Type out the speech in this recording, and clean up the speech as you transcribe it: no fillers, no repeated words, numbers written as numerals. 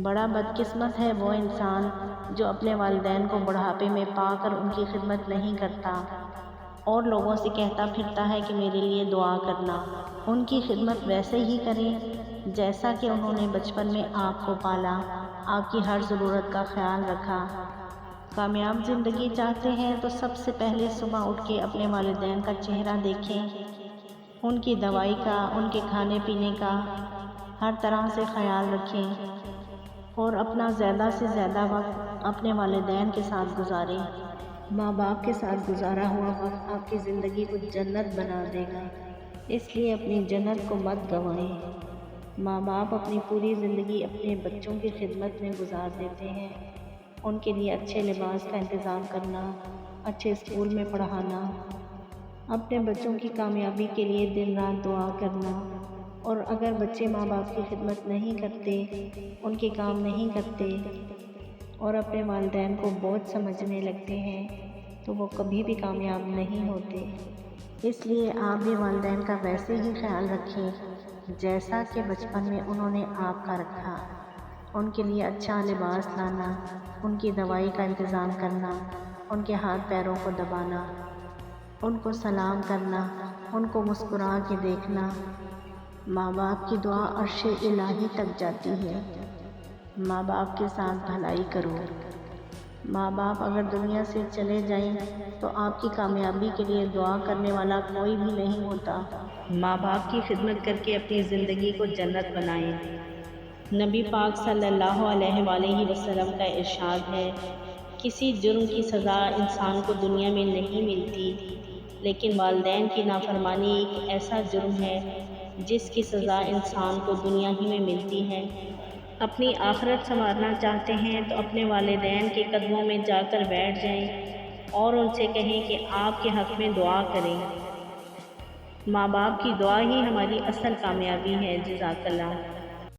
بڑا بدقسمت ہے وہ انسان جو اپنے والدین کو بڑھاپے میں پا کر ان کی خدمت نہیں کرتا اور لوگوں سے کہتا پھرتا ہے کہ میرے لیے دعا کرنا۔ ان کی خدمت ویسے ہی کریں جیسا کہ انہوں نے بچپن میں آپ کو پالا، آپ کی ہر ضرورت کا خیال رکھا۔ کامیاب زندگی چاہتے ہیں تو سب سے پہلے صبح اٹھ کے اپنے والدین کا چہرہ دیکھیں، ان کی دوائی کا، ان کے کھانے پینے کا ہر طرح سے خیال رکھیں اور اپنا زیادہ سے زیادہ وقت اپنے والدین کے ساتھ گزاریں۔ ماں باپ کے ساتھ گزارا ہوا وقت آپ کی زندگی کو جنت بنا دے گا، اس لیے اپنی جنت کو مت گنوائیں۔ ماں باپ اپنی پوری زندگی اپنے بچوں کی خدمت میں گزار دیتے ہیں، ان کے لیے اچھے لباس کا انتظام کرنا، اچھے اسکول میں پڑھانا، اپنے بچوں کی کامیابی کے لیے دن رات دعا کرنا۔ اور اگر بچے ماں باپ کی خدمت نہیں کرتے، ان کے کام نہیں کرتے اور اپنے والدین کو بوجھ سمجھنے لگتے ہیں تو وہ کبھی بھی کامیاب نہیں ہوتے۔ اس لیے آپ بھی والدین کا ویسے ہی خیال رکھیں جیسا کہ بچپن میں انہوں نے آپ کا رکھا۔ ان کے لیے اچھا لباس لانا، ان کی دوائی کا انتظام کرنا، ان کے ہاتھ پیروں کو دبانا، ان کو سلام کرنا، ان کو مسکرا کے دیکھنا۔ ماں باپ کی دعا عرش الہی تک جاتی ہے۔ ماں باپ کے ساتھ بھلائی کرو۔ ماں باپ اگر دنیا سے چلے جائیں تو آپ کی کامیابی کے لیے دعا کرنے والا کوئی بھی نہیں ہوتا۔ ماں باپ کی خدمت کر کے اپنی زندگی کو جنت بنائیں۔ نبی پاک صلی اللہ علیہ وآلہ وسلم کا ارشاد ہے، کسی جرم کی سزا انسان کو دنیا میں نہیں ملتی، لیکن والدین کی نافرمانی ایک ایسا جرم ہے جس کی سزا انسان کو دنیا ہی میں ملتی ہے۔ اپنی آخرت سنوارنا چاہتے ہیں تو اپنے والدین کے قدموں میں جا کر بیٹھ جائیں اور ان سے کہیں کہ آپ کے حق میں دعا کریں۔ ماں باپ کی دعا ہی ہماری اصل کامیابی ہے۔ جزاک اللہ۔